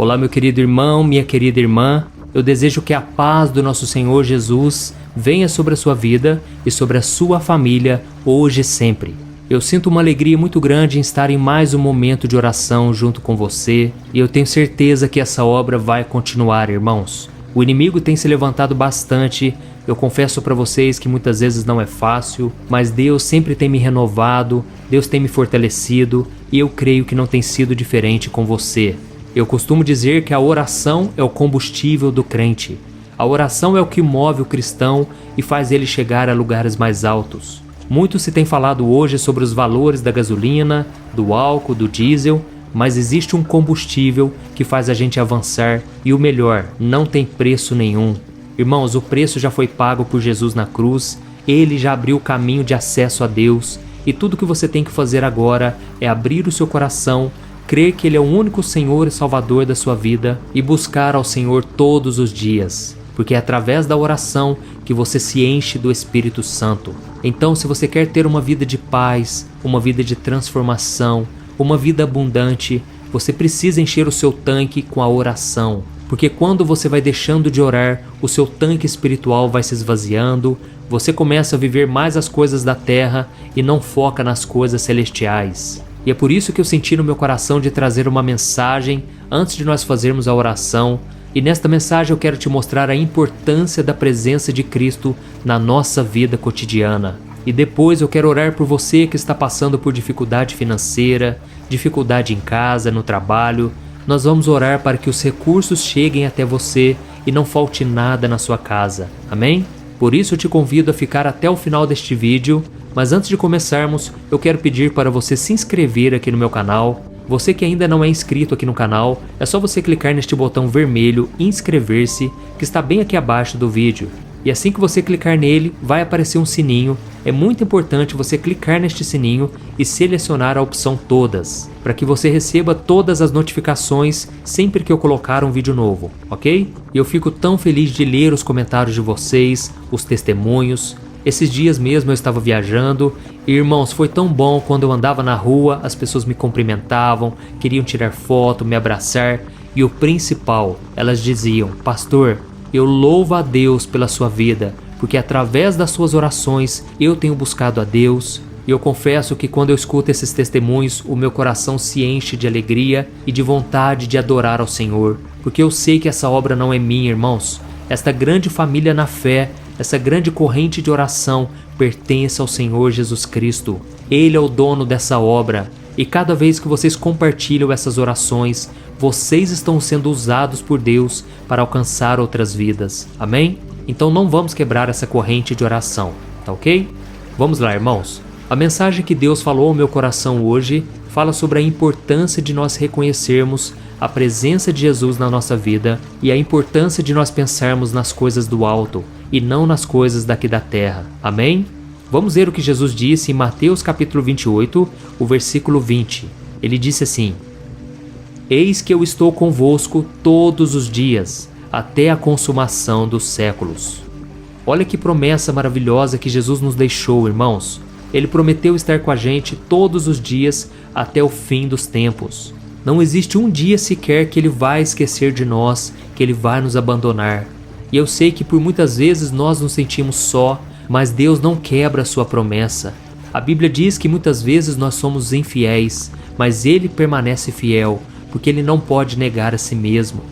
Olá, meu querido irmão, minha querida irmã. Eu desejo que a paz do nosso Senhor Jesus venha sobre a sua vida e sobre a sua família hoje e sempre. Eu sinto uma alegria muito grande em estar em mais um momento de oração junto com você e eu tenho certeza que essa obra vai continuar, irmãos. O inimigo tem se levantado bastante. Eu confesso para vocês que muitas vezes não é fácil, mas Deus sempre tem me renovado, Deus tem me fortalecido e eu creio que não tem sido diferente com você. Eu costumo dizer que a oração é o combustível do crente. A oração é o que move o cristão e faz ele chegar a lugares mais altos. Muito se tem falado hoje sobre os valores da gasolina, do álcool, do diesel, mas existe um combustível que faz a gente avançar e o melhor, não tem preço nenhum. Irmãos, o preço já foi pago por Jesus na cruz, ele já abriu o caminho de acesso a Deus e tudo que você tem que fazer agora é abrir o seu coração, crer que Ele é o único Senhor e Salvador da sua vida e buscar ao Senhor todos os dias, porque é através da oração que você se enche do Espírito Santo. Então, se você quer ter uma vida de paz, uma vida de transformação, uma vida abundante, você precisa encher o seu tanque com a oração, porque quando você vai deixando de orar, o seu tanque espiritual vai se esvaziando, você começa a viver mais as coisas da terra e não foca nas coisas celestiais. E é por isso que eu senti no meu coração de trazer uma mensagem antes de nós fazermos a oração. E nesta mensagem eu quero te mostrar a importância da presença de Cristo na nossa vida cotidiana. E depois eu quero orar por você que está passando por dificuldade financeira, dificuldade em casa, no trabalho. Nós vamos orar para que os recursos cheguem até você e não falte nada na sua casa. Amém? Por isso eu te convido a ficar até o final deste vídeo. Mas antes de começarmos, eu quero pedir para você se inscrever aqui no meu canal. Você que ainda não é inscrito aqui no canal, é só você clicar neste botão vermelho inscrever-se, que está bem aqui abaixo do vídeo. E assim que você clicar nele, vai aparecer um sininho. É muito importante você clicar neste sininho e selecionar a opção todas, para que você receba todas as notificações sempre que eu colocar um vídeo novo, ok? E eu fico tão feliz de ler os comentários de vocês, os testemunhos. Esses dias mesmo eu estava viajando e, irmãos, foi tão bom quando eu andava na rua, as pessoas me cumprimentavam, queriam tirar foto, me abraçar e o principal, elas diziam: pastor, eu louvo a Deus pela sua vida, porque através das suas orações eu tenho buscado a Deus. E eu confesso que quando eu escuto esses testemunhos, o meu coração se enche de alegria e de vontade de adorar ao Senhor, porque eu sei que essa obra não é minha, irmãos. Esta grande família na fé, essa grande corrente de oração pertence ao Senhor Jesus Cristo. Ele é o dono dessa obra. E cada vez que vocês compartilham essas orações, vocês estão sendo usados por Deus para alcançar outras vidas. Amém? Então não vamos quebrar essa corrente de oração, tá ok? Vamos lá, irmãos. A mensagem que Deus falou ao meu coração hoje fala sobre a importância de nós reconhecermos a presença de Jesus na nossa vida e a importância de nós pensarmos nas coisas do alto e não nas coisas daqui da terra. Amém? Vamos ver o que Jesus disse em Mateus capítulo 28, o versículo 20. Ele disse assim: Eis que eu estou convosco todos os dias, até a consumação dos séculos. Olha que promessa maravilhosa que Jesus nos deixou, irmãos. Ele prometeu estar com a gente todos os dias até o fim dos tempos. Não existe um dia sequer que Ele vai esquecer de nós, que Ele vai nos abandonar. E eu sei que por muitas vezes nós nos sentimos só, mas Deus não quebra a sua promessa. A Bíblia diz que muitas vezes nós somos infiéis, mas Ele permanece fiel, porque Ele não pode negar a si mesmo.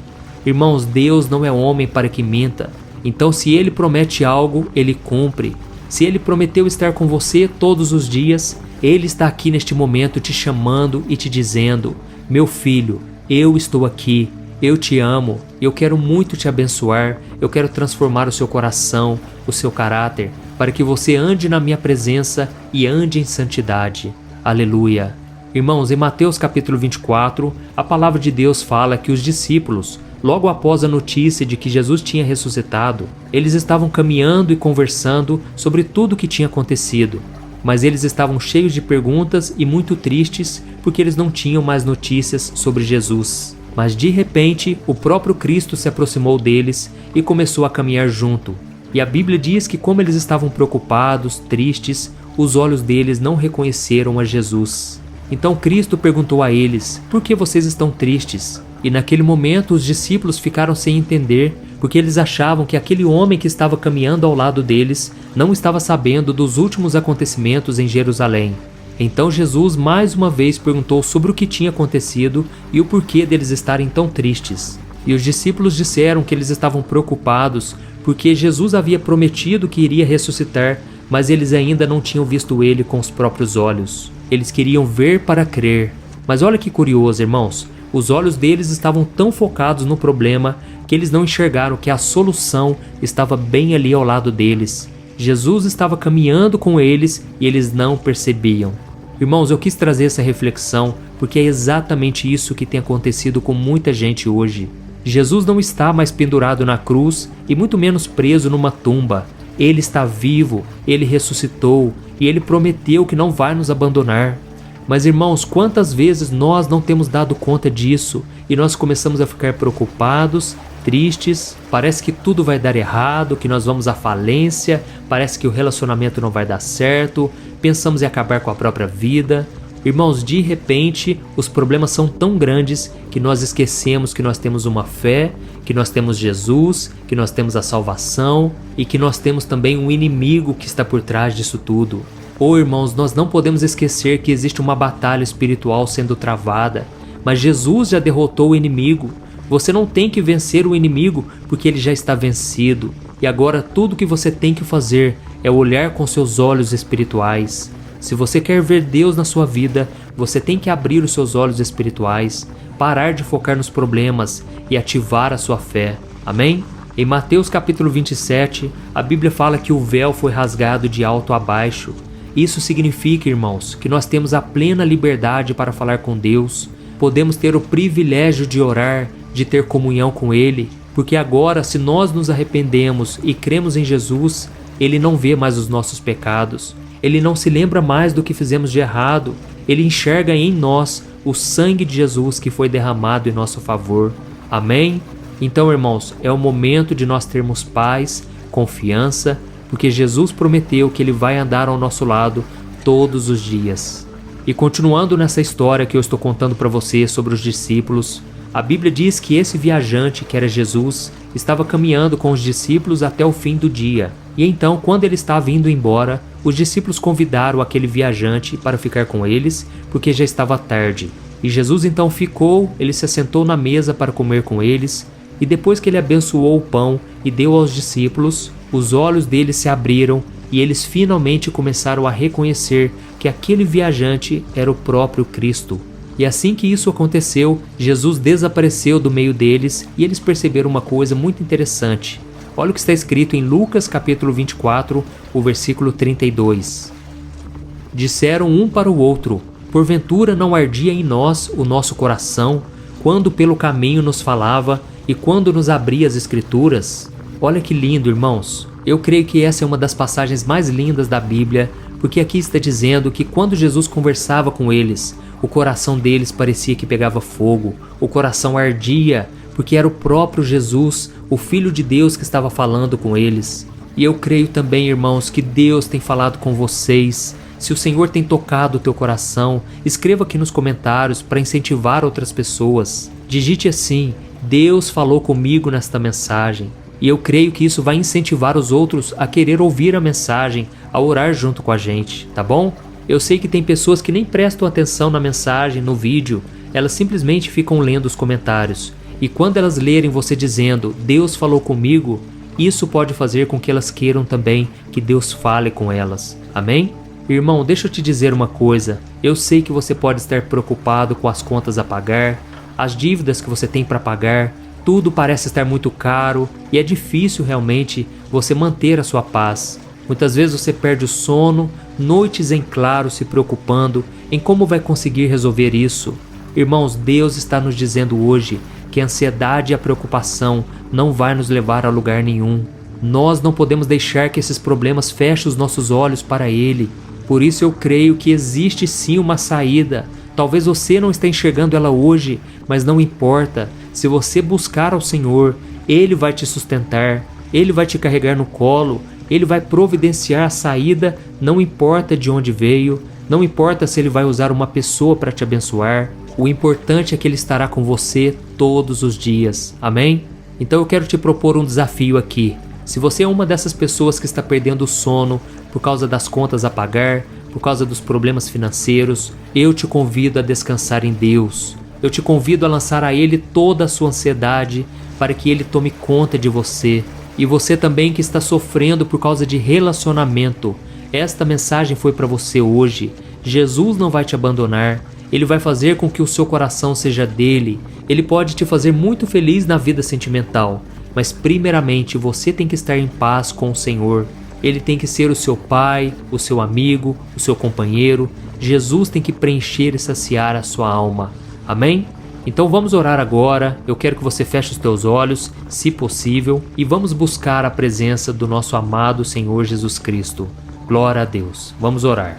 Irmãos, Deus não é homem para que minta. Então se Ele promete algo, Ele cumpre. Se Ele prometeu estar com você todos os dias, Ele está aqui neste momento te chamando e te dizendo: meu filho, eu estou aqui, eu te amo, eu quero muito te abençoar, eu quero transformar o seu coração, o seu caráter, para que você ande na minha presença e ande em santidade. Aleluia! Irmãos, em Mateus capítulo 24, a palavra de Deus fala que os discípulos, logo após a notícia de que Jesus tinha ressuscitado, eles estavam caminhando e conversando sobre tudo o que tinha acontecido. Mas eles estavam cheios de perguntas e muito tristes porque eles não tinham mais notícias sobre Jesus. Mas de repente, o próprio Cristo se aproximou deles e começou a caminhar junto. E a Bíblia diz que como eles estavam preocupados, tristes, os olhos deles não reconheceram a Jesus. Então Cristo perguntou a eles: por que vocês estão tristes? E naquele momento os discípulos ficaram sem entender, porque eles achavam que aquele homem que estava caminhando ao lado deles não estava sabendo dos últimos acontecimentos em Jerusalém. Então Jesus mais uma vez perguntou sobre o que tinha acontecido e o porquê deles estarem tão tristes. E os discípulos disseram que eles estavam preocupados porque Jesus havia prometido que iria ressuscitar, mas eles ainda não tinham visto ele com os próprios olhos. Eles queriam ver para crer. Mas olha que curioso, irmãos. Os olhos deles estavam tão focados no problema que eles não enxergaram que a solução estava bem ali ao lado deles. Jesus estava caminhando com eles e eles não percebiam. Irmãos, eu quis trazer essa reflexão porque é exatamente isso que tem acontecido com muita gente hoje. Jesus não está mais pendurado na cruz e muito menos preso numa tumba. Ele está vivo, ele ressuscitou e ele prometeu que não vai nos abandonar. Mas irmãos, quantas vezes nós não temos dado conta disso e nós começamos a ficar preocupados, tristes, parece que tudo vai dar errado, que nós vamos à falência, parece que o relacionamento não vai dar certo, pensamos em acabar com a própria vida. Irmãos, de repente, os problemas são tão grandes que nós esquecemos que nós temos uma fé, que nós temos Jesus, que nós temos a salvação e que nós temos também um inimigo que está por trás disso tudo. Irmãos, nós não podemos esquecer que existe uma batalha espiritual sendo travada, mas Jesus já derrotou o inimigo. Você não tem que vencer o inimigo porque ele já está vencido. E agora tudo que você tem que fazer é olhar com seus olhos espirituais. Se você quer ver Deus na sua vida, você tem que abrir os seus olhos espirituais, parar de focar nos problemas e ativar a sua fé. Amém? Em Mateus capítulo 27, a Bíblia fala que o véu foi rasgado de alto a baixo. Isso significa, irmãos, que nós temos a plena liberdade para falar com Deus, podemos ter o privilégio de orar, de ter comunhão com Ele, porque agora, se nós nos arrependemos e cremos em Jesus, Ele não vê mais os nossos pecados, Ele não se lembra mais do que fizemos de errado, Ele enxerga em nós o sangue de Jesus que foi derramado em nosso favor. Amém? Então, irmãos, é o momento de nós termos paz, confiança, porque Jesus prometeu que Ele vai andar ao nosso lado todos os dias. E continuando nessa história que eu estou contando para você sobre os discípulos, a Bíblia diz que esse viajante, que era Jesus, estava caminhando com os discípulos até o fim do dia. E então, quando ele estava indo embora, os discípulos convidaram aquele viajante para ficar com eles, porque já estava tarde. E Jesus então ficou, ele se assentou na mesa para comer com eles, e depois que ele abençoou o pão e deu aos discípulos, os olhos deles se abriram e eles finalmente começaram a reconhecer que aquele viajante era o próprio Cristo. E assim que isso aconteceu, Jesus desapareceu do meio deles e eles perceberam uma coisa muito interessante. Olha o que está escrito em Lucas capítulo 24, o versículo 32. Disseram um para o outro: porventura não ardia em nós o nosso coração, quando pelo caminho nos falava e quando nos abria as Escrituras? Olha que lindo, irmãos. Eu creio que essa é uma das passagens mais lindas da Bíblia, porque aqui está dizendo que quando Jesus conversava com eles, o coração deles parecia que pegava fogo, o coração ardia, porque era o próprio Jesus, o Filho de Deus, que estava falando com eles. E eu creio também, irmãos, que Deus tem falado com vocês. Se o Senhor tem tocado o teu coração, escreva aqui nos comentários para incentivar outras pessoas. Digite assim: Deus falou comigo nesta mensagem. E eu creio que isso vai incentivar os outros a querer ouvir a mensagem, a orar junto com a gente, tá bom? Eu sei que tem pessoas que nem prestam atenção na mensagem, no vídeo, elas simplesmente ficam lendo os comentários. E quando elas lerem você dizendo, Deus falou comigo, isso pode fazer com que elas queiram também que Deus fale com elas. Amém? Irmão, deixa eu te dizer uma coisa. Eu sei que você pode estar preocupado com as contas a pagar, as dívidas que você tem para pagar, tudo parece estar muito caro e é difícil realmente você manter a sua paz. Muitas vezes você perde o sono, noites em claro se preocupando em como vai conseguir resolver isso. Irmãos, Deus está nos dizendo hoje que a ansiedade e a preocupação não vai nos levar a lugar nenhum. Nós não podemos deixar que esses problemas fechem os nossos olhos para Ele. Por isso eu creio que existe sim uma saída. Talvez você não esteja enxergando ela hoje, mas não importa. Se você buscar ao Senhor, Ele vai te sustentar, Ele vai te carregar no colo, Ele vai providenciar a saída, não importa de onde veio, não importa se Ele vai usar uma pessoa para te abençoar. O importante é que Ele estará com você todos os dias. Amém? Então eu quero te propor um desafio aqui. Se você é uma dessas pessoas que está perdendo o sono por causa das contas a pagar, por causa dos problemas financeiros, eu te convido a descansar em Deus. Eu te convido a lançar a Ele toda a sua ansiedade para que Ele tome conta de você. E você também que está sofrendo por causa de relacionamento, esta mensagem foi para você hoje. Jesus não vai te abandonar. Ele vai fazer com que o seu coração seja dele. Ele pode te fazer muito feliz na vida sentimental. Mas primeiramente você tem que estar em paz com o Senhor. Ele tem que ser o seu pai, o seu amigo, o seu companheiro. Jesus tem que preencher e saciar a sua alma. Amém? Então vamos orar agora. Eu quero que você feche os teus olhos, se possível, e vamos buscar a presença do nosso amado Senhor Jesus Cristo. Glória a Deus. Vamos orar.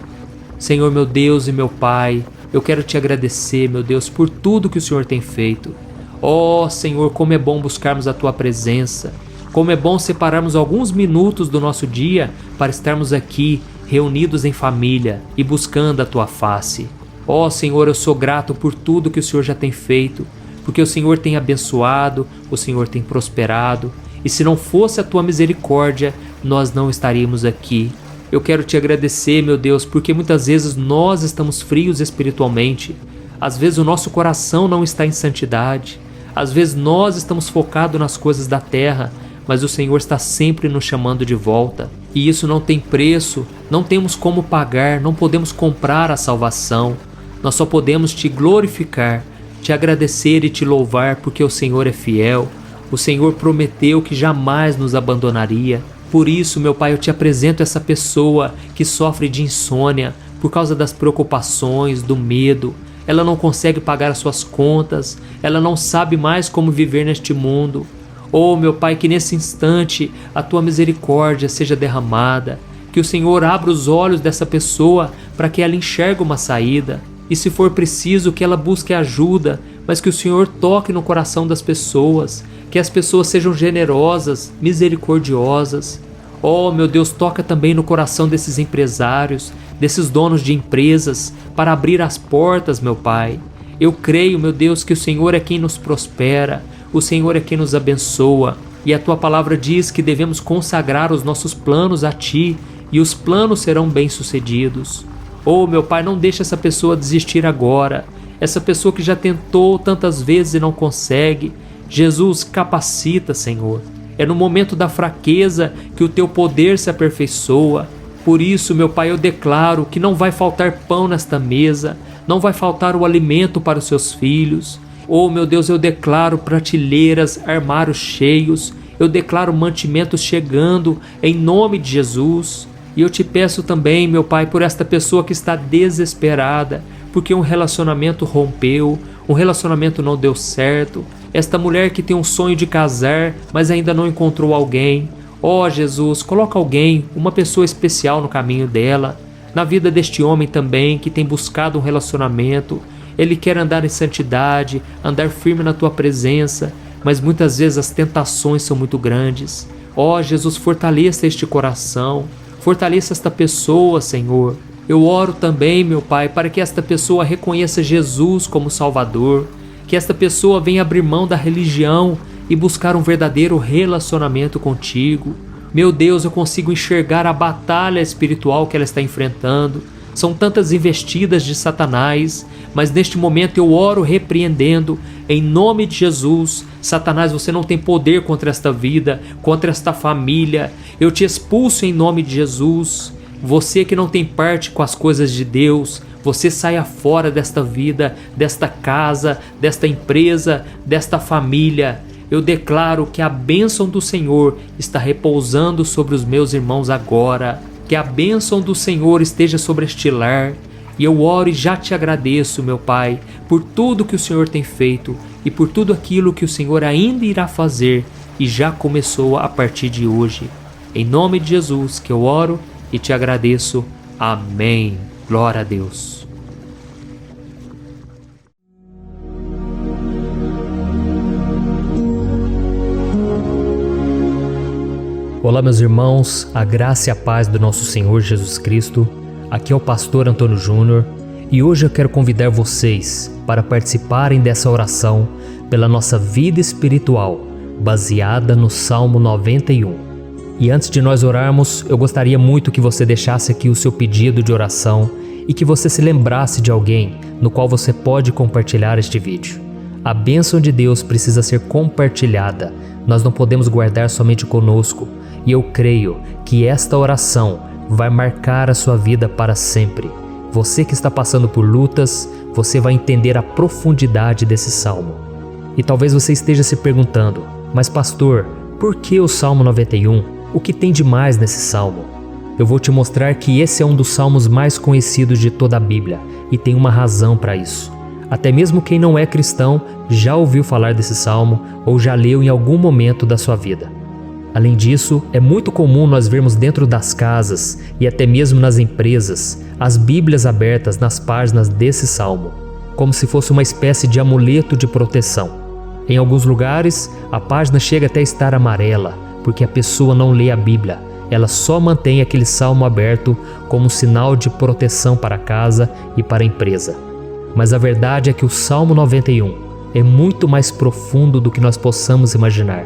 Senhor, meu Deus e meu Pai, eu quero te agradecer, meu Deus, por tudo que o Senhor tem feito. Ó Senhor, como é bom buscarmos a Tua presença. Como é bom separarmos alguns minutos do nosso dia para estarmos aqui, reunidos em família e buscando a Tua face. Ó Senhor, eu sou grato por tudo que o Senhor já tem feito, porque o Senhor tem abençoado, o Senhor tem prosperado, e se não fosse a Tua misericórdia, nós não estaríamos aqui. Eu quero te agradecer, meu Deus, porque muitas vezes nós estamos frios espiritualmente. Às vezes o nosso coração não está em santidade. Às vezes nós estamos focados nas coisas da terra, mas o Senhor está sempre nos chamando de volta. E isso não tem preço, não temos como pagar, não podemos comprar a salvação. Nós só podemos te glorificar, te agradecer e te louvar, porque o Senhor é fiel. O Senhor prometeu que jamais nos abandonaria. Por isso, meu Pai, eu te apresento essa pessoa que sofre de insônia por causa das preocupações, do medo. Ela não consegue pagar as suas contas, ela não sabe mais como viver neste mundo. Oh, meu Pai, que nesse instante a Tua misericórdia seja derramada, que o Senhor abra os olhos dessa pessoa para que ela enxergue uma saída. E se for preciso que ela busque ajuda, mas que o Senhor toque no coração das pessoas, que as pessoas sejam generosas, misericordiosas. Oh, meu Deus, toca também no coração desses empresários, desses donos de empresas, para abrir as portas, meu Pai. Eu creio, meu Deus, que o Senhor é quem nos prospera, o Senhor é quem nos abençoa, e a Tua palavra diz que devemos consagrar os nossos planos a Ti, e os planos serão bem-sucedidos. Oh, meu Pai, não deixe essa pessoa desistir agora, essa pessoa que já tentou tantas vezes e não consegue. Jesus, capacita, Senhor. É no momento da fraqueza que o Teu poder se aperfeiçoa. Por isso, meu Pai, eu declaro que não vai faltar pão nesta mesa, não vai faltar o alimento para os Seus filhos. Oh, meu Deus, eu declaro prateleiras, armários cheios, eu declaro mantimentos chegando em nome de Jesus. E eu te peço também, meu Pai, por esta pessoa que está desesperada, porque um relacionamento rompeu, um relacionamento não deu certo. Esta mulher que tem um sonho de casar, mas ainda não encontrou alguém. Ó Jesus, coloca alguém, uma pessoa especial no caminho dela. Na vida deste homem também, que tem buscado um relacionamento. Ele quer andar em santidade, andar firme na Tua presença, mas muitas vezes as tentações são muito grandes. Ó Jesus, fortaleça este coração, fortaleça esta pessoa, Senhor. Eu oro também, meu Pai, para que esta pessoa reconheça Jesus como Salvador, que esta pessoa venha abrir mão da religião e buscar um verdadeiro relacionamento contigo. Meu Deus, eu consigo enxergar a batalha espiritual que ela está enfrentando. São tantas investidas de Satanás, mas neste momento eu oro repreendendo, em nome de Jesus. Satanás, você não tem poder contra esta vida, contra esta família. Eu te expulso em nome de Jesus. Você que não tem parte com as coisas de Deus, você saia fora desta vida, desta casa, desta empresa, desta família. Eu declaro que a bênção do Senhor está repousando sobre os meus irmãos agora. Que a bênção do Senhor esteja sobre este lar. E eu oro e já te agradeço, meu Pai, por tudo que o Senhor tem feito e por tudo aquilo que o Senhor ainda irá fazer e já começou a partir de hoje. Em nome de Jesus que eu oro e te agradeço. Amém. Glória a Deus. Olá, meus irmãos, a graça e a paz do nosso Senhor Jesus Cristo. Aqui é o pastor Antônio Júnior. E hoje eu quero convidar vocês para participarem dessa oração pela nossa vida espiritual, baseada no Salmo 91. E antes de nós orarmos, eu gostaria muito que você deixasse aqui o seu pedido de oração e que você se lembrasse de alguém no qual você pode compartilhar este vídeo. A bênção de Deus precisa ser compartilhada, nós não podemos guardar somente conosco, e eu creio que esta oração vai marcar a sua vida para sempre. Você que está passando por lutas, você vai entender a profundidade desse salmo. E talvez você esteja se perguntando, mas pastor, por que o Salmo 91? O que tem de mais nesse salmo? Eu vou te mostrar que esse é um dos salmos mais conhecidos de toda a Bíblia, e tem uma razão para isso. Até mesmo quem não é cristão já ouviu falar desse salmo ou já leu em algum momento da sua vida. Além disso, é muito comum nós vermos dentro das casas e até mesmo nas empresas as Bíblias abertas nas páginas desse salmo, como se fosse uma espécie de amuleto de proteção. Em alguns lugares, a página chega até a estar amarela, porque a pessoa não lê a Bíblia, ela só mantém aquele salmo aberto como um sinal de proteção para a casa e para a empresa. Mas a verdade é que o Salmo 91 é muito mais profundo do que nós possamos imaginar.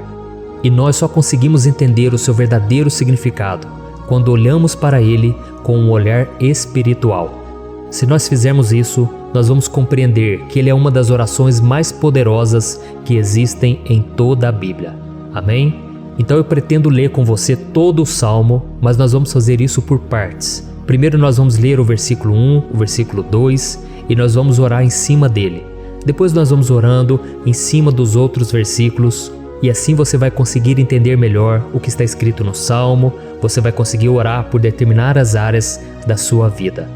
E nós só conseguimos entender o seu verdadeiro significado quando olhamos para ele com um olhar espiritual. Se nós fizermos isso, nós vamos compreender que ele é uma das orações mais poderosas que existem em toda a Bíblia. Amém? Então eu pretendo ler com você todo o Salmo, mas nós vamos fazer isso por partes. Primeiro nós vamos ler o versículo 1, o versículo 2 e nós vamos orar em cima dele. Depois nós vamos orando em cima dos outros versículos. E assim você vai conseguir entender melhor o que está escrito no Salmo, você vai conseguir orar por determinadas áreas da sua vida.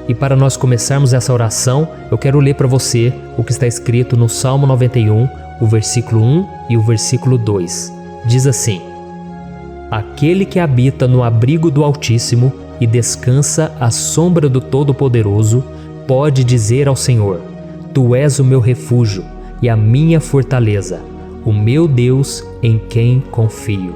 E para nós começarmos essa oração, eu quero ler para você o que está escrito no Salmo 91, o versículo 1 e o versículo 2. Diz assim: Aquele que habita no abrigo do Altíssimo e descansa à sombra do Todo-Poderoso, pode dizer ao Senhor: Tu és o meu refúgio e a minha fortaleza, o meu Deus em quem confio.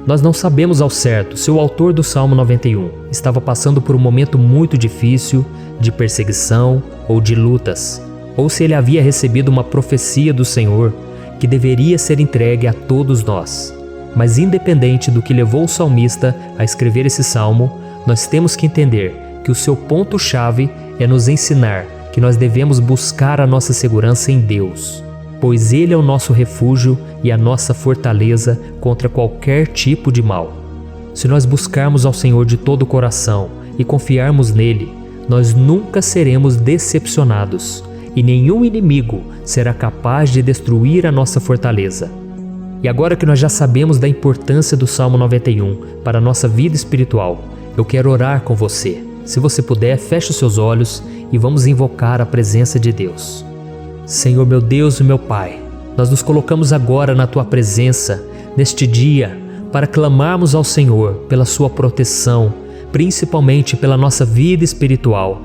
Nós não sabemos ao certo se o autor do Salmo 91 estava passando por um momento muito difícil, de perseguição ou de lutas, ou se ele havia recebido uma profecia do Senhor que deveria ser entregue a todos nós. Mas independente do que levou o salmista a escrever esse salmo, nós temos que entender que o seu ponto-chave é nos ensinar que nós devemos buscar a nossa segurança em Deus, pois Ele é o nosso refúgio e a nossa fortaleza contra qualquer tipo de mal. Se nós buscarmos ao Senhor de todo o coração e confiarmos nele, nós nunca seremos decepcionados e nenhum inimigo será capaz de destruir a nossa fortaleza. E agora que nós já sabemos da importância do Salmo 91 para a nossa vida espiritual, eu quero orar com você. Se você puder, feche os seus olhos e vamos invocar a presença de Deus. Senhor meu Deus e meu Pai, nós nos colocamos agora na Tua presença, neste dia, para clamarmos ao Senhor pela Sua proteção, principalmente pela nossa vida espiritual.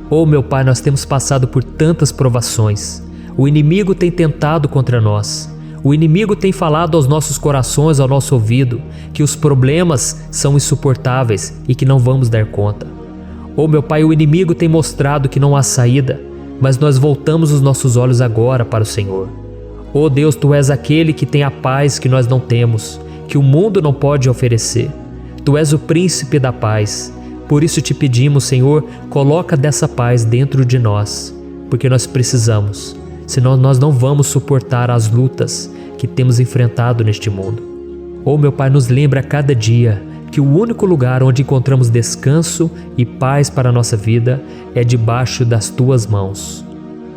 Oh meu Pai, nós temos passado por tantas provações. O inimigo tem tentado contra nós. O inimigo tem falado aos nossos corações, ao nosso ouvido, que os problemas são insuportáveis e que não vamos dar conta. Oh meu Pai, o inimigo tem mostrado que não há saída, mas nós voltamos os nossos olhos agora para o Senhor. Oh Deus, Tu és aquele que tem a paz que nós não temos, que o mundo não pode oferecer. Tu és o príncipe da paz. Por isso te pedimos, Senhor, coloca dessa paz dentro de nós, porque nós precisamos, senão nós não vamos suportar as lutas que temos enfrentado neste mundo. Oh meu Pai, nos lembra a cada dia que o único lugar onde encontramos descanso e paz para a nossa vida é debaixo das Tuas mãos.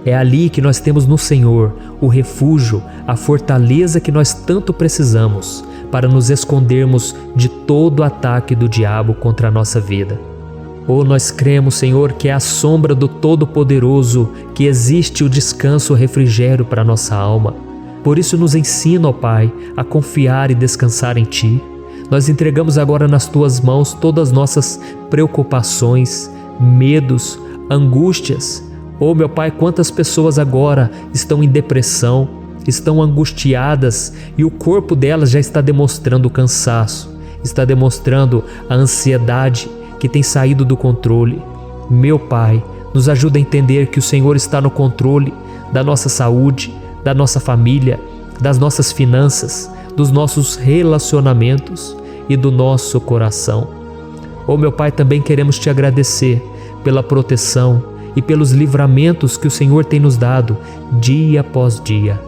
É ali que nós temos no Senhor o refúgio, a fortaleza que nós tanto precisamos para nos escondermos de todo ataque do diabo contra a nossa vida. Oh, nós cremos, Senhor, que é à sombra do Todo-Poderoso que existe o descanso, o refrigério para a nossa alma. Por isso nos ensina, ó Pai, a confiar e descansar em Ti. Nós entregamos agora nas Tuas mãos todas as nossas preocupações, medos, angústias. Oh meu Pai, quantas pessoas agora estão em depressão, estão angustiadas e o corpo delas já está demonstrando cansaço, está demonstrando a ansiedade que tem saído do controle. Meu Pai, Nos ajuda a entender que o Senhor está no controle da nossa saúde, da nossa família, das nossas finanças, dos nossos relacionamentos e do nosso coração. Oh, meu Pai, também queremos te agradecer pela proteção e pelos livramentos que o Senhor tem nos dado dia após dia.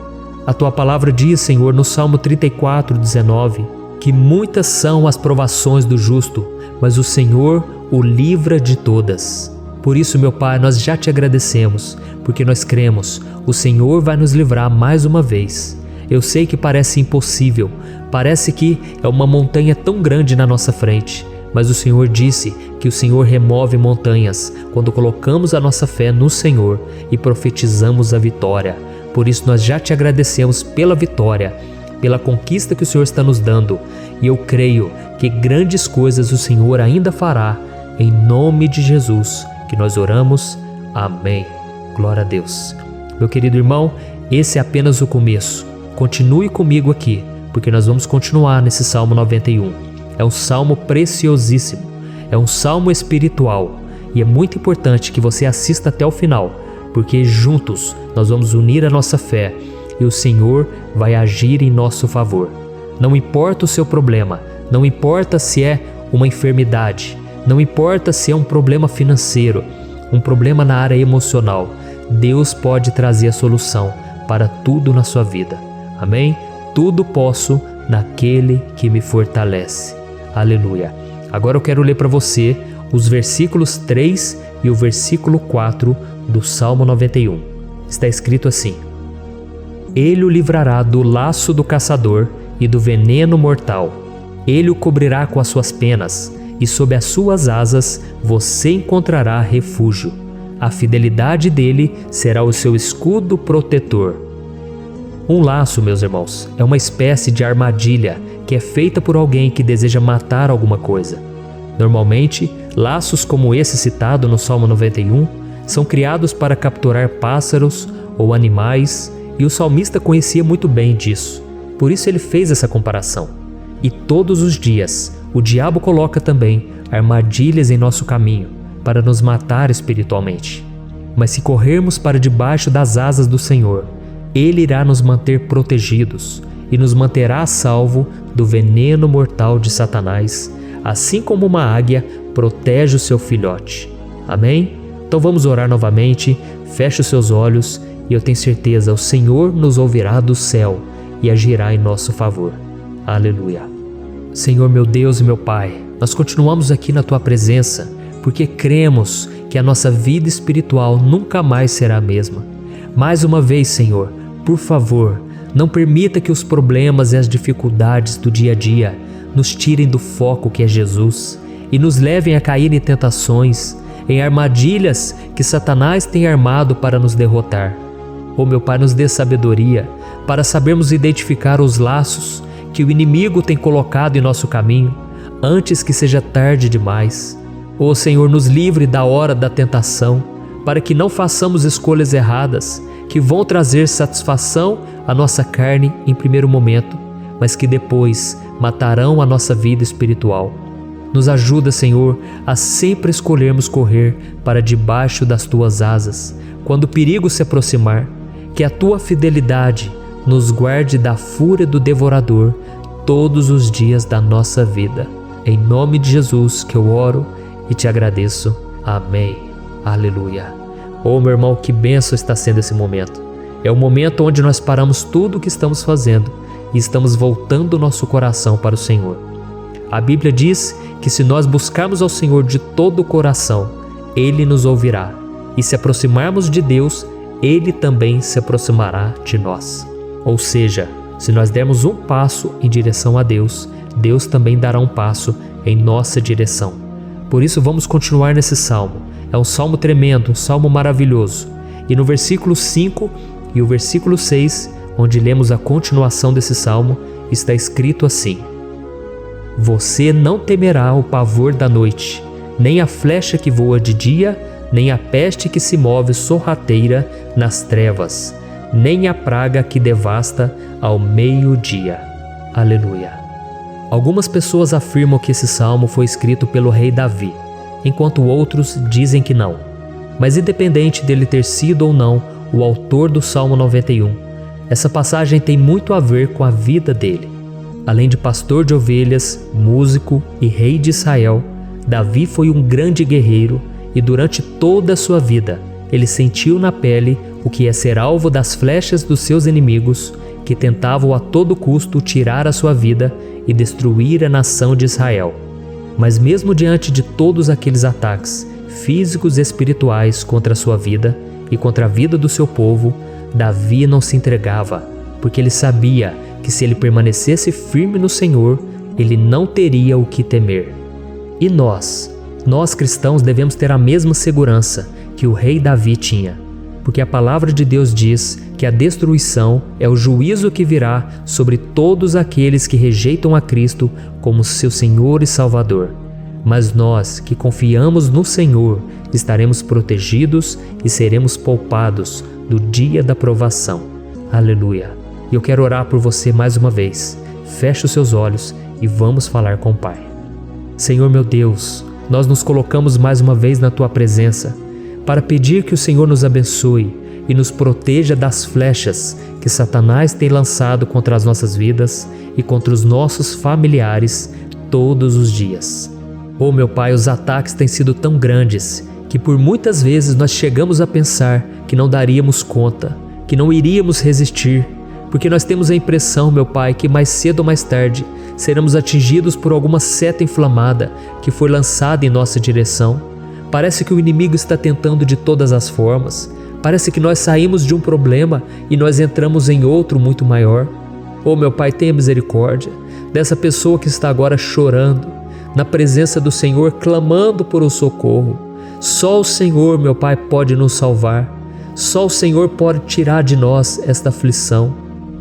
A tua palavra diz, Senhor, no Salmo 34:19, que muitas são as provações do justo, mas o Senhor o livra de todas. Por isso, meu Pai, nós já te agradecemos, porque nós cremos, o Senhor vai nos livrar mais uma vez. Eu sei que parece impossível, parece que é uma montanha tão grande na nossa frente, mas o Senhor disse que o Senhor remove montanhas quando colocamos a nossa fé no Senhor e profetizamos a vitória. Por isso nós já te agradecemos pela vitória, pela conquista que o Senhor está nos dando, e eu creio que grandes coisas o Senhor ainda fará. Em nome de Jesus que nós oramos. Amém. Glória a Deus. Meu querido irmão, esse é apenas o começo. Continue comigo aqui, porque nós vamos continuar nesse Salmo 91. É um salmo preciosíssimo, é um salmo espiritual, e é muito importante que você assista até o final, porque juntos nós vamos unir a nossa fé e o Senhor vai agir em nosso favor. Não importa o seu problema, não importa se é uma enfermidade, não importa se é um problema financeiro, um problema na área emocional, Deus pode trazer a solução para tudo na sua vida. Amém? Tudo posso naquele que me fortalece. Aleluia. Agora eu quero ler para você os versículos 3 e o versículo 4 do Salmo 91. Está escrito assim: Ele o livrará do laço do caçador e do veneno mortal. Ele o cobrirá com as suas penas, e sob as suas asas você encontrará refúgio. A fidelidade dele será o seu escudo protetor. Um laço, meus irmãos, é uma espécie de armadilha que é feita por alguém que deseja matar alguma coisa. Normalmente, laços como esse citado no Salmo 91 são criados para capturar pássaros ou animais, e o salmista conhecia muito bem disso. Por isso ele fez essa comparação. E todos os dias, o diabo coloca também armadilhas em nosso caminho para nos matar espiritualmente. Mas se corrermos para debaixo das asas do Senhor, Ele irá nos manter protegidos e nos manterá a salvo do veneno mortal de Satanás, assim como uma águia protege o seu filhote. Amém? Então vamos orar novamente, feche os seus olhos e eu tenho certeza, o Senhor nos ouvirá do céu e agirá em nosso favor. Aleluia. Senhor, meu Deus e meu Pai, nós continuamos aqui na Tua presença porque cremos que a nossa vida espiritual nunca mais será a mesma. Mais uma vez, Senhor, por favor, não permita que os problemas e as dificuldades do dia a dia nos tirem do foco que é Jesus e nos levem a cair em tentações, em armadilhas que Satanás tem armado para nos derrotar. Oh, meu Pai, nos dê sabedoria para sabermos identificar os laços que o inimigo tem colocado em nosso caminho antes que seja tarde demais. Oh, Senhor, nos livre da hora da tentação, para que não façamos escolhas erradas que vão trazer satisfação à nossa carne em primeiro momento, mas que depois matarão a nossa vida espiritual. Nos ajuda, Senhor, a sempre escolhermos correr para debaixo das Tuas asas, quando o perigo se aproximar. Que a Tua fidelidade nos guarde da fúria do devorador todos os dias da nossa vida. Em nome de Jesus que eu oro e te agradeço. Amém. Aleluia. Oh, meu irmão, que bênção está sendo esse momento. É o momento onde nós paramos tudo o que estamos fazendo e estamos voltando o nosso coração para o Senhor. A Bíblia diz que se nós buscarmos ao Senhor de todo o coração, Ele nos ouvirá. E se aproximarmos de Deus, Ele também se aproximará de nós. Ou seja, se nós dermos um passo em direção a Deus, Deus também dará um passo em nossa direção. Por isso vamos continuar nesse salmo. É um salmo tremendo, um salmo maravilhoso. E no versículo 5 e o versículo 6, onde lemos a continuação desse salmo, está escrito assim: Você não temerá o pavor da noite, nem a flecha que voa de dia, nem a peste que se move sorrateira nas trevas, nem a praga que devasta ao meio-dia. Aleluia. Algumas pessoas afirmam que esse salmo foi escrito pelo rei Davi, enquanto outros dizem que não. Mas independente dele ter sido ou não o autor do Salmo 91, essa passagem tem muito a ver com a vida dele. Além de pastor de ovelhas, músico e rei de Israel, Davi foi um grande guerreiro e durante toda a sua vida ele sentiu na pele o que é ser alvo das flechas dos seus inimigos que tentavam a todo custo tirar a sua vida e destruir a nação de Israel. Mas mesmo diante de todos aqueles ataques físicos e espirituais contra a sua vida e contra a vida do seu povo, Davi não se entregava, porque ele sabia que se ele permanecesse firme no Senhor, ele não teria o que temer. E nós cristãos devemos ter a mesma segurança que o rei Davi tinha, porque a palavra de Deus diz que a destruição é o juízo que virá sobre todos aqueles que rejeitam a Cristo como seu Senhor e Salvador. Mas nós que confiamos no Senhor estaremos protegidos e seremos poupados do dia da provação. Aleluia! E eu quero orar por você mais uma vez. Feche os seus olhos e vamos falar com o Pai. Senhor meu Deus, nós nos colocamos mais uma vez na Tua presença para pedir que o Senhor nos abençoe e nos proteja das flechas que Satanás tem lançado contra as nossas vidas e contra os nossos familiares todos os dias. Oh meu Pai, os ataques têm sido tão grandes que por muitas vezes nós chegamos a pensar que não daríamos conta, que não iríamos resistir, porque nós temos a impressão, meu Pai, que mais cedo ou mais tarde seremos atingidos por alguma seta inflamada que foi lançada em nossa direção. Parece que o inimigo está tentando de todas as formas. Parece que nós saímos de um problema e nós entramos em outro muito maior. Oh meu Pai, tenha misericórdia dessa pessoa que está agora chorando, na presença do Senhor, clamando por um socorro. Só o Senhor, meu Pai, pode nos salvar. Só o Senhor pode tirar de nós esta aflição.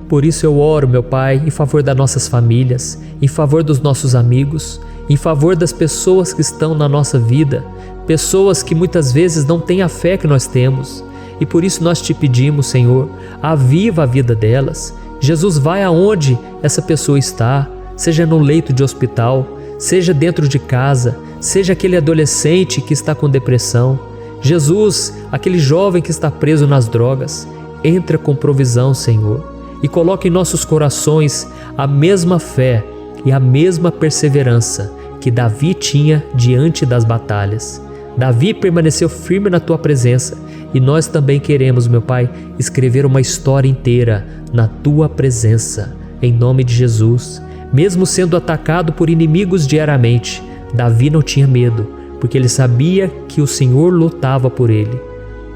Por isso eu oro, meu Pai, em favor das nossas famílias, em favor dos nossos amigos, em favor das pessoas que estão na nossa vida, pessoas que muitas vezes não têm a fé que nós temos. E por isso nós te pedimos, Senhor, aviva a vida delas. Jesus, vai aonde essa pessoa está, seja no leito de hospital, seja dentro de casa, seja aquele adolescente que está com depressão. Jesus, aquele jovem que está preso nas drogas, entra com provisão, Senhor, e coloca em nossos corações a mesma fé e a mesma perseverança que Davi tinha diante das batalhas. Davi permaneceu firme na Tua presença e nós também queremos, meu Pai, escrever uma história inteira na Tua presença, em nome de Jesus. Mesmo sendo atacado por inimigos diariamente, Davi não tinha medo, porque ele sabia que o Senhor lutava por ele.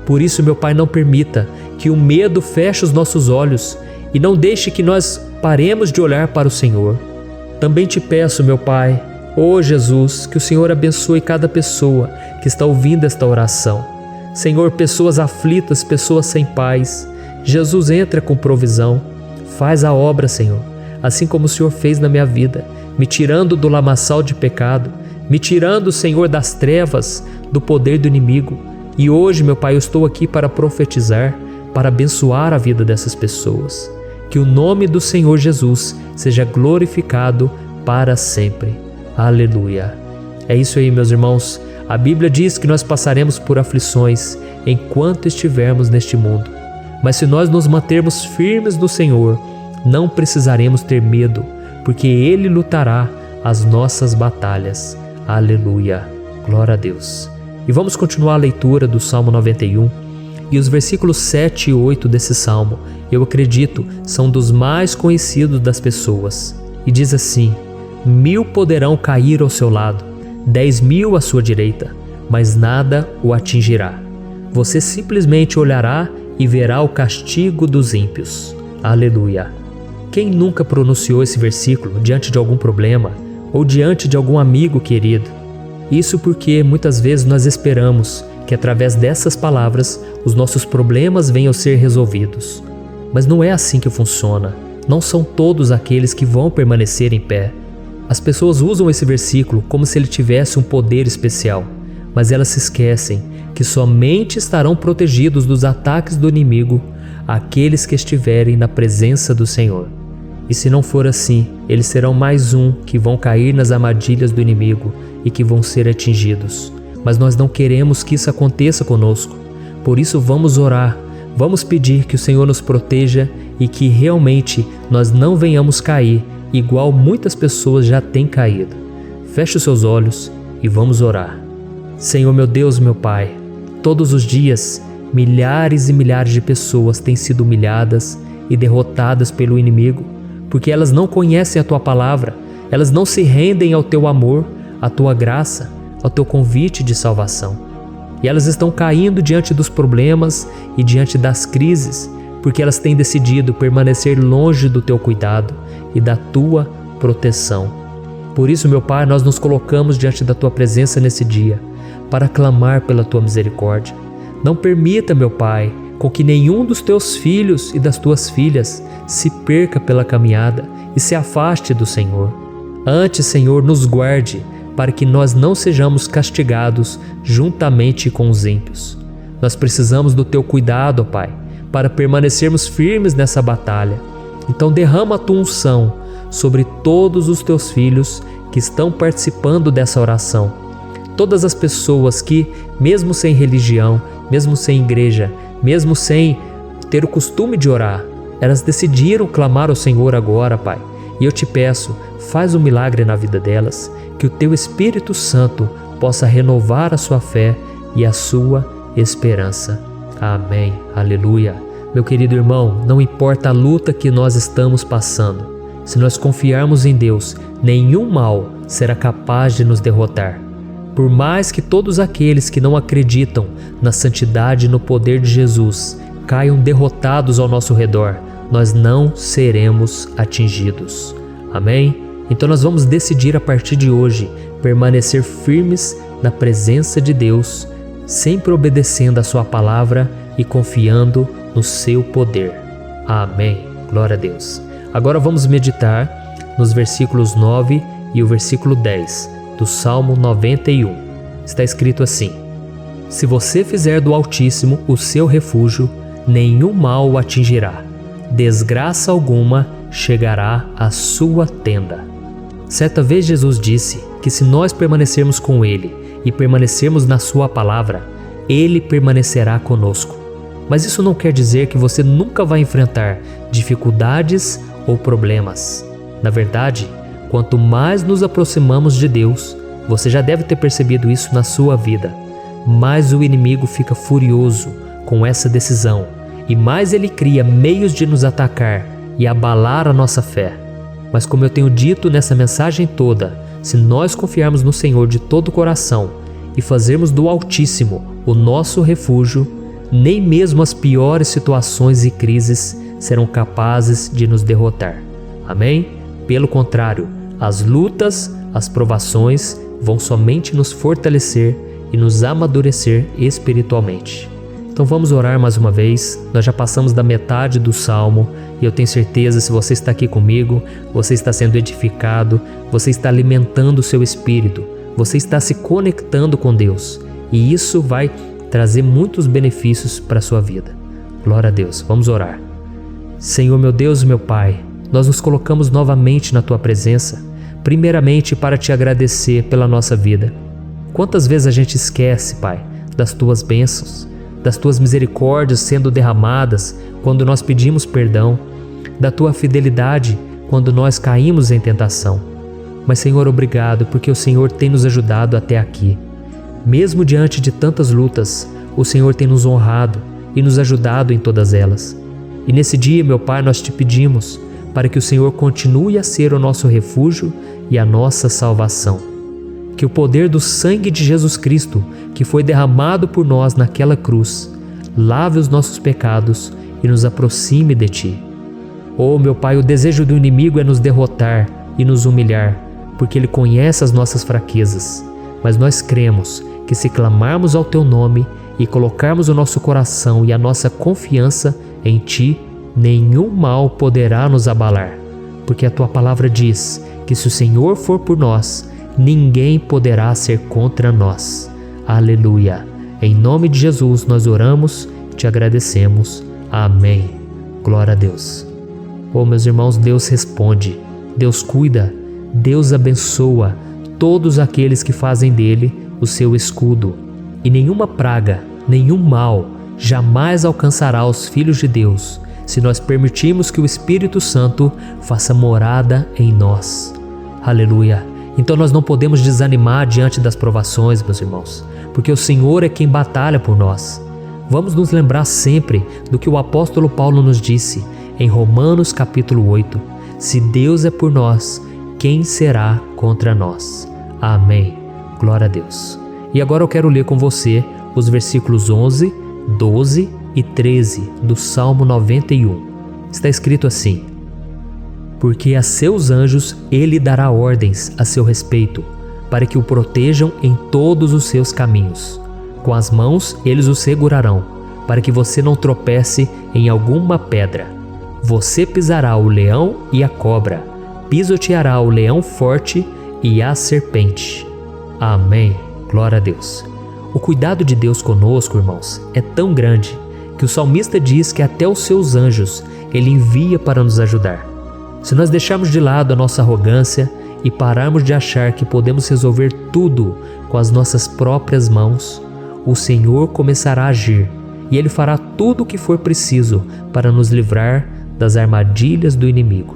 Por isso, meu Pai, não permita que o medo feche os nossos olhos e não deixe que nós paremos de olhar para o Senhor. Também te peço, meu Pai, ó Jesus, que o Senhor abençoe cada pessoa que está ouvindo esta oração. Senhor, pessoas aflitas, pessoas sem paz. Jesus, entra com provisão. Faz a obra, Senhor, assim como o Senhor fez na minha vida, me tirando do lamaçal de pecado, me tirando, Senhor, das trevas, do poder do inimigo. E hoje, meu Pai, eu estou aqui para profetizar, para abençoar a vida dessas pessoas. Que o nome do Senhor Jesus seja glorificado para sempre. Aleluia. É isso aí, meus irmãos. A Bíblia diz que nós passaremos por aflições enquanto estivermos neste mundo. Mas se nós nos mantermos firmes no Senhor, não precisaremos ter medo, porque Ele lutará as nossas batalhas. Aleluia. Glória a Deus. E vamos continuar a leitura do Salmo 91. E os versículos 7 e 8 desse salmo, eu acredito, são dos mais conhecidos das pessoas. E diz assim: 1000 poderão cair ao seu lado, 10.000 à sua direita, mas nada o atingirá. Você simplesmente olhará e verá o castigo dos ímpios. Aleluia. Quem nunca pronunciou esse versículo diante de algum problema ou diante de algum amigo querido? Isso porque muitas vezes nós esperamos que através dessas palavras os nossos problemas venham a ser resolvidos. Mas não é assim que funciona. Não são todos aqueles que vão permanecer em pé. As pessoas usam esse versículo como se ele tivesse um poder especial, mas elas se esquecem que somente estarão protegidos dos ataques do inimigo aqueles que estiverem na presença do Senhor. E se não for assim, eles serão mais um que vão cair nas armadilhas do inimigo e que vão ser atingidos. mas nós não queremos que isso aconteça conosco. Por isso vamos orar, vamos pedir que o Senhor nos proteja e que realmente nós não venhamos cair igual muitas pessoas já têm caído. Feche os seus olhos e vamos orar. Senhor meu Deus, meu Pai, todos os dias milhares e milhares de pessoas têm sido humilhadas e derrotadas pelo inimigo, porque elas não conhecem a Tua palavra, elas não se rendem ao Teu amor, à Tua graça, ao Teu convite de salvação. E elas estão caindo diante dos problemas e diante das crises, porque elas têm decidido permanecer longe do Teu cuidado e da Tua proteção. Por isso, meu Pai, nós nos colocamos diante da Tua presença nesse dia, para clamar pela Tua misericórdia. Não permita, meu Pai, com que nenhum dos Teus filhos e das Tuas filhas se perca pela caminhada e se afaste do Senhor. Antes, Senhor, nos guarde, para que nós não sejamos castigados juntamente com os ímpios. Nós precisamos do Teu cuidado, ó Pai, para permanecermos firmes nessa batalha. Então derrama a Tua unção sobre todos os Teus filhos que estão participando dessa oração. Todas as pessoas que, mesmo sem religião, mesmo sem igreja, mesmo sem ter o costume de orar, elas decidiram clamar ao Senhor agora, Pai. E eu te peço, faz um milagre na vida delas, que o Teu Espírito Santo possa renovar a sua fé e a sua esperança. Amém. Aleluia. Meu querido irmão, não importa a luta que nós estamos passando, se nós confiarmos em Deus, nenhum mal será capaz de nos derrotar. Por mais que todos aqueles que não acreditam na santidade e no poder de Jesus caiam derrotados ao nosso redor, nós não seremos atingidos. Amém? Então nós vamos decidir a partir de hoje permanecer firmes na presença de Deus, sempre obedecendo a Sua palavra e confiando no Seu poder. Amém. Glória a Deus. Agora vamos meditar nos versículos 9 e o versículo 10 do Salmo 91. Está escrito assim: Se você fizer do Altíssimo o seu refúgio, nenhum mal o atingirá, desgraça alguma chegará à sua tenda. Certa vez Jesus disse que se nós permanecermos com Ele e permanecermos na Sua palavra, Ele permanecerá conosco. Mas isso não quer dizer que você nunca vai enfrentar dificuldades ou problemas. Na verdade, quanto mais nos aproximamos de Deus, você já deve ter percebido isso na sua vida, mais o inimigo fica furioso com essa decisão e mais ele cria meios de nos atacar e abalar a nossa fé. Mas como eu tenho dito nessa mensagem toda, se nós confiarmos no Senhor de todo o coração e fazermos do Altíssimo o nosso refúgio, nem mesmo as piores situações e crises serão capazes de nos derrotar. Amém? Pelo contrário, as lutas, as provações vão somente nos fortalecer e nos amadurecer espiritualmente. Então vamos orar mais uma vez. Nós já passamos da metade do Salmo e eu tenho certeza, se você está aqui comigo, você está sendo edificado, você está alimentando o seu espírito, você está se conectando com Deus e isso vai trazer muitos benefícios para a sua vida. Glória a Deus. Vamos orar. Senhor meu Deus, meu Pai, nós nos colocamos novamente na Tua presença, primeiramente para Te agradecer pela nossa vida. Quantas vezes a gente esquece, Pai, das Tuas bênçãos, das Tuas misericórdias sendo derramadas quando nós pedimos perdão, da Tua fidelidade quando nós caímos em tentação. Mas, Senhor, obrigado, porque o Senhor tem nos ajudado até aqui. Mesmo diante de tantas lutas, o Senhor tem nos honrado e nos ajudado em todas elas. E nesse dia, meu Pai, nós Te pedimos para que o Senhor continue a ser o nosso refúgio e a nossa salvação. Que o poder do sangue de Jesus Cristo, que foi derramado por nós naquela cruz, lave os nossos pecados e nos aproxime de Ti. Oh, meu Pai, o desejo do inimigo é nos derrotar e nos humilhar, porque ele conhece as nossas fraquezas. Mas nós cremos que se clamarmos ao Teu nome e colocarmos o nosso coração e a nossa confiança em Ti, nenhum mal poderá nos abalar, porque a Tua palavra diz que se o Senhor for por nós, ninguém poderá ser contra nós. Aleluia! Em nome de Jesus nós oramos, Te agradecemos. Amém. Glória a Deus. Oh, meus irmãos, Deus responde, Deus cuida, Deus abençoa todos aqueles que fazem dele o seu escudo, e nenhuma praga, nenhum mal jamais alcançará os filhos de Deus, se nós permitirmos que o Espírito Santo faça morada em nós. Aleluia! Então nós não podemos desanimar diante das provações, meus irmãos, porque o Senhor é quem batalha por nós. Vamos nos lembrar sempre do que o apóstolo Paulo nos disse em Romanos capítulo 8. Se Deus é por nós, quem será contra nós? Amém. Glória a Deus. E agora eu quero ler com você os versículos 11, 12 e 13 do Salmo 91. Está escrito assim: porque a seus anjos ele dará ordens a seu respeito, para que o protejam em todos os seus caminhos. Com as mãos eles o segurarão, para que você não tropece em alguma pedra. Você pisará o leão e a cobra, pisoteará o leão forte e a serpente. Amém. Glória a Deus. O cuidado de Deus conosco, irmãos, é tão grande que o salmista diz que até os seus anjos ele envia para nos ajudar. Se nós deixarmos de lado a nossa arrogância e pararmos de achar que podemos resolver tudo com as nossas próprias mãos, o Senhor começará a agir e Ele fará tudo o que for preciso para nos livrar das armadilhas do inimigo.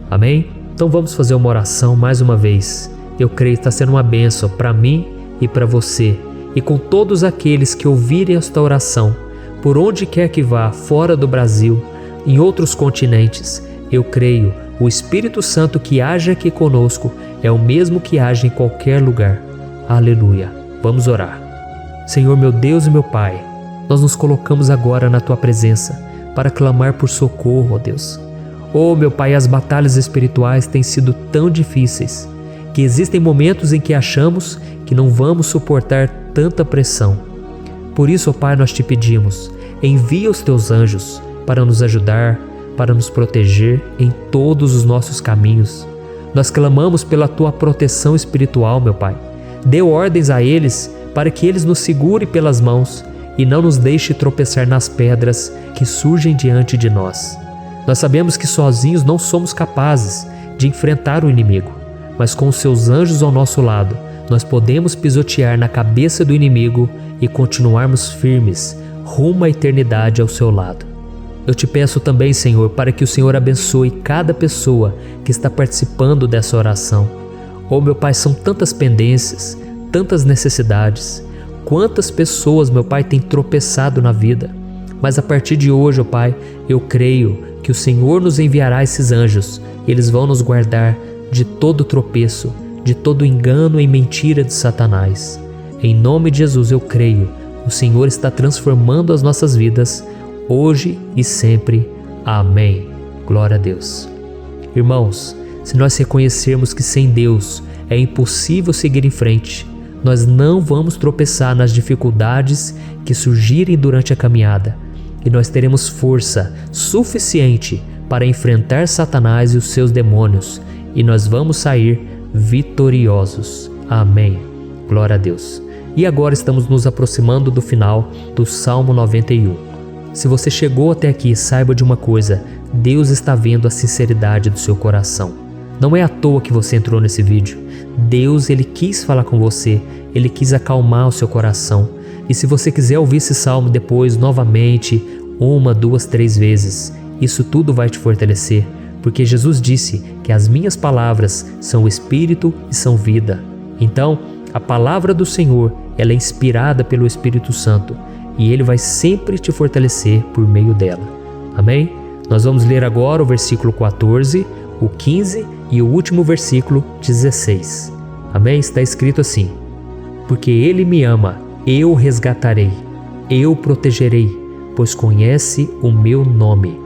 Amém? Então vamos fazer uma oração mais uma vez. Eu creio que está sendo uma bênção para mim e para você, e com todos aqueles que ouvirem esta oração, por onde quer que vá, fora do Brasil, em outros continentes. Eu creio, o Espírito Santo que age aqui conosco é o mesmo que age em qualquer lugar. Aleluia. Vamos orar. Senhor, meu Deus e meu Pai, nós nos colocamos agora na Tua presença para clamar por socorro, ó Deus. Oh, meu Pai, as batalhas espirituais têm sido tão difíceis que existem momentos em que achamos que não vamos suportar tanta pressão. Por isso, ó Pai, nós te pedimos, envia os Teus anjos para nos ajudar, para nos proteger em todos os nossos caminhos. Nós clamamos pela Tua proteção espiritual, meu Pai. Dê ordens a eles para que eles nos segurem pelas mãos e não nos deixe tropeçar nas pedras que surgem diante de nós. Nós sabemos que sozinhos não somos capazes de enfrentar o inimigo, mas com os Seus anjos ao nosso lado, nós podemos pisotear na cabeça do inimigo e continuarmos firmes rumo à eternidade ao Seu lado. Eu te peço também, Senhor, para que o Senhor abençoe cada pessoa que está participando dessa oração. Oh, meu Pai, são tantas pendências, tantas necessidades. Quantas pessoas, meu Pai, têm tropeçado na vida. Mas a partir de hoje, ó Pai, eu creio que o Senhor nos enviará esses anjos. Eles vão nos guardar de todo tropeço, de todo engano e mentira de Satanás. Em nome de Jesus eu creio, o Senhor está transformando as nossas vidas, hoje e sempre. Amém. Glória a Deus. Irmãos, se nós reconhecermos que sem Deus é impossível seguir em frente, nós não vamos tropeçar nas dificuldades que surgirem durante a caminhada, e nós teremos força suficiente para enfrentar Satanás e os seus demônios, e nós vamos sair vitoriosos. Amém. Glória a Deus. E agora estamos nos aproximando do final do Salmo 91. Se você chegou até aqui, saiba de uma coisa: Deus está vendo a sinceridade do seu coração. Não é à toa que você entrou nesse vídeo. Deus, Ele quis falar com você, Ele quis acalmar o seu coração. E se você quiser ouvir esse salmo depois, novamente, 1, 2, 3 vezes, isso tudo vai te fortalecer, porque Jesus disse que as minhas palavras são espírito e são vida. Então, a palavra do Senhor, ela é inspirada pelo Espírito Santo, e Ele vai sempre te fortalecer por meio dela. Amém? Nós vamos ler agora o versículo 14, o 15 e o último versículo 16. Amém? Está escrito assim: porque Ele me ama, eu o resgatarei, eu o protegerei, pois conhece o meu nome.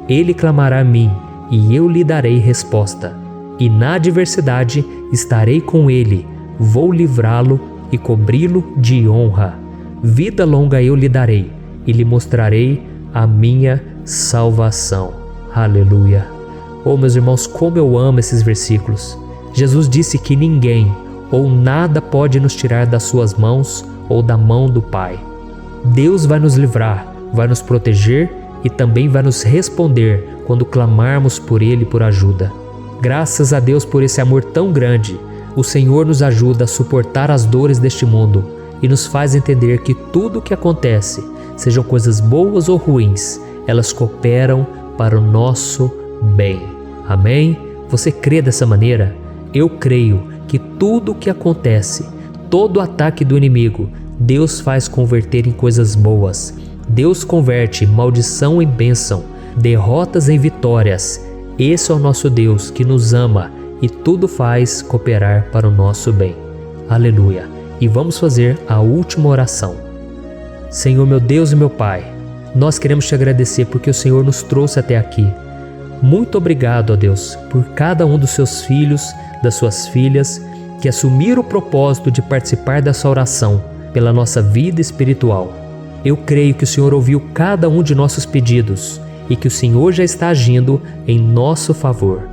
Ele clamará a mim, e eu lhe darei resposta. E na adversidade estarei com ele, vou livrá-lo e cobri-lo de honra. Vida longa eu lhe darei, e lhe mostrarei a minha salvação. Aleluia. Oh, meus irmãos, como eu amo esses versículos. Jesus disse que ninguém ou nada pode nos tirar das suas mãos ou da mão do Pai. Deus vai nos livrar, vai nos proteger e também vai nos responder quando clamarmos por Ele por ajuda. Graças a Deus por esse amor tão grande. O Senhor nos ajuda a suportar as dores deste mundo e nos faz entender que tudo o que acontece, sejam coisas boas ou ruins, elas cooperam para o nosso bem. Amém? Você crê dessa maneira? Eu creio que tudo o que acontece, todo ataque do inimigo, Deus faz converter em coisas boas. Deus converte maldição em bênção, derrotas em vitórias. Esse é o nosso Deus que nos ama e tudo faz cooperar para o nosso bem. Aleluia! E vamos fazer a última oração. Senhor, meu Deus e meu Pai, nós queremos te agradecer porque o Senhor nos trouxe até aqui. Muito obrigado, ó Deus, por cada um dos seus filhos, das suas filhas, que assumiram o propósito de participar dessa oração pela nossa vida espiritual. Eu creio que o Senhor ouviu cada um de nossos pedidos e que o Senhor já está agindo em nosso favor.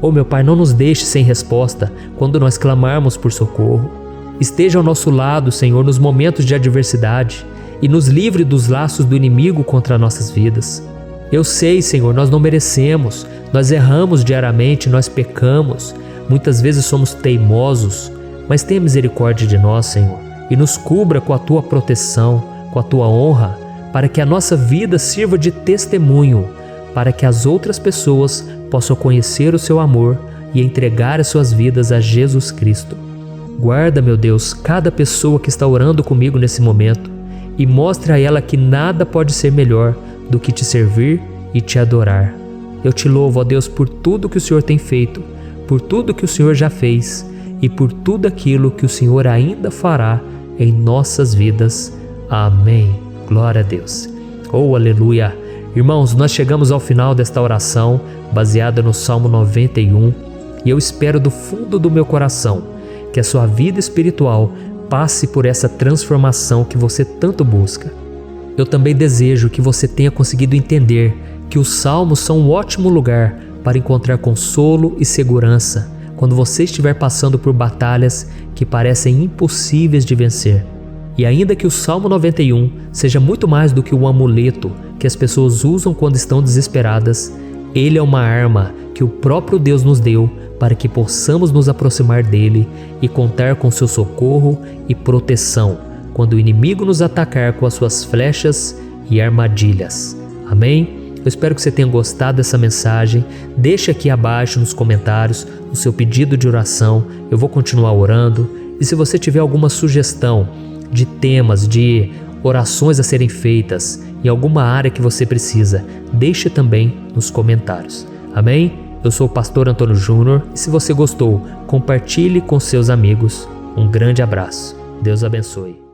Oh, meu Pai, não nos deixe sem resposta quando nós clamarmos por socorro. Esteja ao nosso lado, Senhor, nos momentos de adversidade e nos livre dos laços do inimigo contra nossas vidas. Eu sei, Senhor, nós não merecemos, nós erramos diariamente, nós pecamos, muitas vezes somos teimosos, mas tenha misericórdia de nós, Senhor, e nos cubra com a Tua proteção, com a Tua honra, para que a nossa vida sirva de testemunho, para que as outras pessoas possam conhecer o Seu amor e entregar as suas vidas a Jesus Cristo. Guarda, meu Deus, cada pessoa que está orando comigo nesse momento e mostre a ela que nada pode ser melhor do que te servir e te adorar. Eu te louvo, ó Deus, por tudo que o Senhor tem feito, por tudo que o Senhor já fez e por tudo aquilo que o Senhor ainda fará em nossas vidas. Amém. Glória a Deus. Oh, aleluia. Irmãos, nós chegamos ao final desta oração baseada no Salmo 91 e eu espero do fundo do meu coração que a sua vida espiritual passe por essa transformação que você tanto busca. Eu também desejo que você tenha conseguido entender que os salmos são um ótimo lugar para encontrar consolo e segurança quando você estiver passando por batalhas que parecem impossíveis de vencer. E ainda que o Salmo 91 seja muito mais do que um amuleto que as pessoas usam quando estão desesperadas, ele é uma arma que o próprio Deus nos deu para que possamos nos aproximar dele e contar com seu socorro e proteção quando o inimigo nos atacar com as suas flechas e armadilhas. Amém? Eu espero que você tenha gostado dessa mensagem. Deixe aqui abaixo nos comentários o seu pedido de oração. Eu vou continuar orando. E se você tiver alguma sugestão de temas, de orações a serem feitas em alguma área que você precisa, deixe também nos comentários. Amém? Eu sou o pastor Antônio Júnior e se você gostou, compartilhe com seus amigos. Um grande abraço. Deus abençoe.